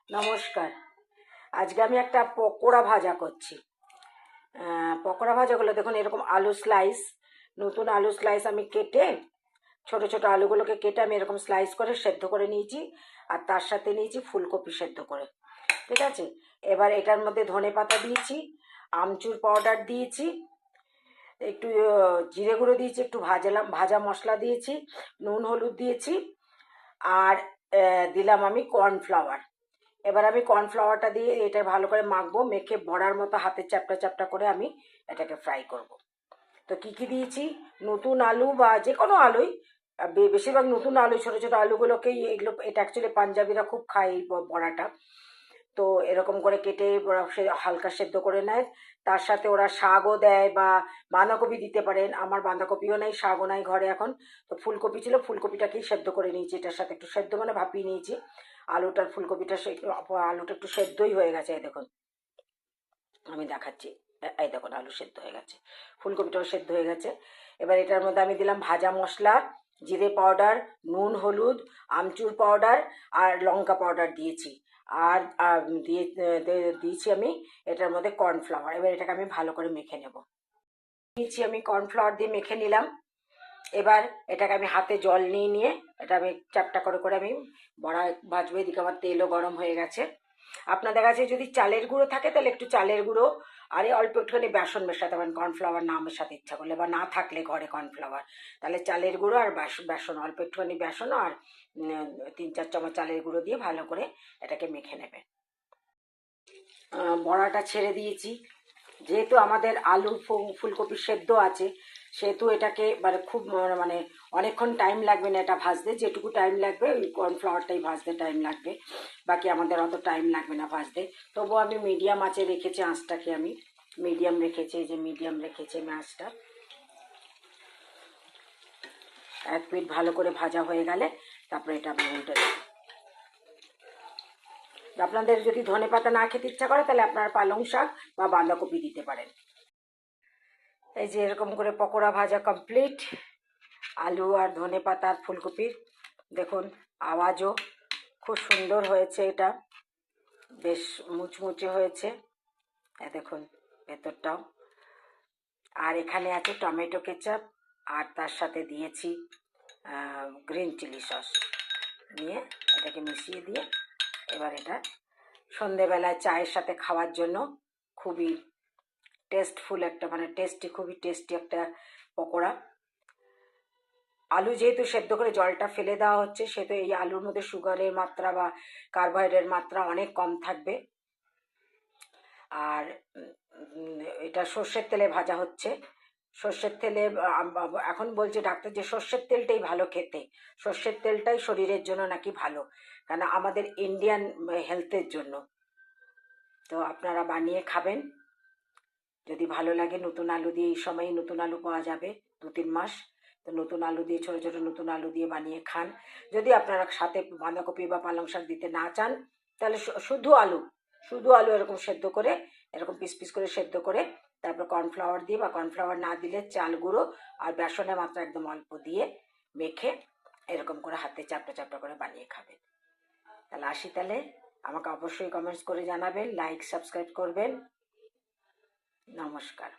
নমস্কার। আজকে আমি একটা পকোড়া ভাজা করছি। পকোড়া ভাজাগুলো দেখুন, এরকম আলু স্লাইস, নতুন আলু স্লাইস আমি কেটে, ছোট ছোট আলুগুলোকে কেটে আমি এরকম স্লাইস করে সেদ্ধ করে নিয়েছি। আর তার সাথে নিয়েছি ফুলকপি সেদ্ধ করে। ঠিক আছে, এবার এটার মধ্যে ধনে পাতা দিয়েছি, আমচুর পাউডার দিয়েছি, একটু জিরে গুঁড়ো দিয়েছি, একটু ভাজা মশলা দিয়েছি, নুন হলুদ দিয়েছি, আর দিলাম আমি কর্নফ্লাওয়ার। এবার আমি কর্নফ্লাওয়ারটা দিয়ে এটা ভালো করে মাখবো, মেখে বড়ার মতো হাতে চ্যাপটা চ্যাপটা করে আমি এটাকে ফ্রাই করব। তো কি কি দিয়েছি, নতুন আলু বা যে কোনো আলুই, বেশিরভাগ নতুন আলু, ছোটো ছোটো আলুগুলোকেই, এগুলো এটা অ্যাকচুয়ালি পাঞ্জাবিরা খুব খায় এই বড়াটা। তো এরকম করে কেটে ওরা হালকা সেদ্ধ করে নেয়। তার সাথে ওরা শাকও দেয় বা বাঁধাকপি দিতে পারেন। আমার বাঁধাকপিও নাই, শাকও নাই ঘরে এখন। তো ফুলকপি ছিল, ফুলকপিটাকেই সেদ্ধ করে নিয়েছি, এটার সাথে একটু সেদ্ধ মানে ভাপিয়ে নিয়েছি। আলুটার ফুলকপিটা আলুটা একটু সেদ্ধই হয়ে গেছে, এই দেখুন আমি দেখাচ্ছি। এই দেখুন আলু সেদ্ধ হয়ে গেছে, ফুলকপিটাও সেদ্ধ হয়ে গেছে। এবার এটার মধ্যে আমি দিলাম ভাজা মশলা, জিরে পাউডার, নুন হলুদ, আমচুর পাউডার আর লঙ্কা পাউডার দিয়েছি। আর দিয়েছি আমি এটার মধ্যে কর্নফ্লাওয়ার। এবার এটাকে আমি ভালো করে মেখে নেব। দিয়েছি আমি কর্নফ্লাওয়ার দিয়ে মেখে নিলাম। এবার এটাকে আমি হাতে জল নিয়ে নিয়ে এটা আমি চ্যাপটা করে করে আমি বড়া ভাজবো। এদিকে আমার তেলও গরম হয়ে গেছে। আপনাদের কাছে যদি চালের গুঁড়ো থাকে তাহলে একটু চালের গুঁড়ো আর অল্প একটুখানি বেসন মেশাতে পারেন, কর্নফ্লাওয়ার না মেশাতে ইচ্ছা করলে, বা না থাকলে ঘরে কর্নফ্লাওয়ার, তাহলে চালের গুঁড়ো আর বেসন, অল্প একটুখানি বেসন আর 3-4 চামচ চালের গুঁড়ো দিয়ে ভালো করে এটাকে মেখে নেবে। বড়াটা ছেড়ে দিয়েছি। যেহেতু আমাদের আলু ফুলকপি সেদ্ধ আছে, সেহেতু এটাকে মানে খুব মানে অনেকক্ষণ টাইম লাগবে না এটা ভাজতে। যেটুকু টাইম লাগবে ওই কর্নফ্লাওয়ারটাই ভাজতে টাইম লাগবে, বাকি আমাদের অত টাইম লাগবে না ভাজতে। তবুও আমি মিডিয়াম আঁচে রেখেছি আঁচটাকে, আমি মিডিয়াম রেখেছি, এই যে মিডিয়াম রেখেছি আমি আঁচটা। 1 মিনিট ভালো করে ভাজা হয়ে গেলে তারপরে এটা আমি উল্টে দেবো। আপনাদের যদি ধনে পাতা না খেতে ইচ্ছা করে তাহলে আপনারা পালং শাক বা বাঁধাকপি দিতে পারেন। এই যে এরকম করে পকোড়া ভাজা কমপ্লিট, আলু আর ধনে পাতা আর ফুলকপির। দেখুন আওয়াজও খুব সুন্দর হয়েছে, এটা বেশ মুচমুচে হয়েছে। দেখুন ভেতরটাও। আর এখানে আছে টমেটো কেচাপ, আর তার সাথে দিয়েছি গ্রিন চিলি সস। নিয়ে এটাকে মিশিয়ে দিয়ে এবার এটা সন্ধেবেলায় চায়ের সাথে খাওয়ার জন্য খুবই টেস্টফুল একটা, মানে খুবই টেস্টি একটা পকোড়া। আলু যেহেতু সেদ্ধ করে জলটা ফেলে দেওয়া হচ্ছে, সেহেতু এই আলুর মধ্যে সুগারের মাত্রা বা কার্বোহাইড্রেটের মাত্রা অনেক কম থাকবে। আর এটা সর্ষের তেলে ভাজা হচ্ছে। সর্ষের তেলে এখন বলছে ডাক্তার যে সর্ষের তেলটাই ভালো খেতে, সর্ষের তেলটাই শরীরের জন্য নাকি ভালো, কেন আমাদের ইন্ডিয়ান হেলথের জন্য। তো আপনারা বানিয়ে খাবেন যদি ভালো লাগে। নতুন আলু দিয়ে, এই সময় নতুন আলু পাওয়া যাবে 2-3 মাস। তো নতুন আলু দিয়ে, ছোটো ছোটো নতুন আলু দিয়ে বানিয়ে খান। যদি আপনারা সাথে বাঁধাকপি বা পালং শাক দিতে না চান, তাহলে শুধু আলু এরকম সেদ্ধ করে, এরকম পিস পিস করে সেদ্ধ করে, তারপর কর্নফ্লাওয়ার দিয়ে বা কর্নফ্লাওয়ার না দিলে চাল গুঁড়ো আর বেসনের মাত্রা একদম অল্প দিয়ে মেখে এরকম করে হাতে চাপটা চাপটা করে বানিয়ে খাবেন। তাহলে আসি, তাহলে আমাকে অবশ্যই কমেন্টস করে জানাবেন, লাইক সাবস্ক্রাইব করবেন। নমস্কার।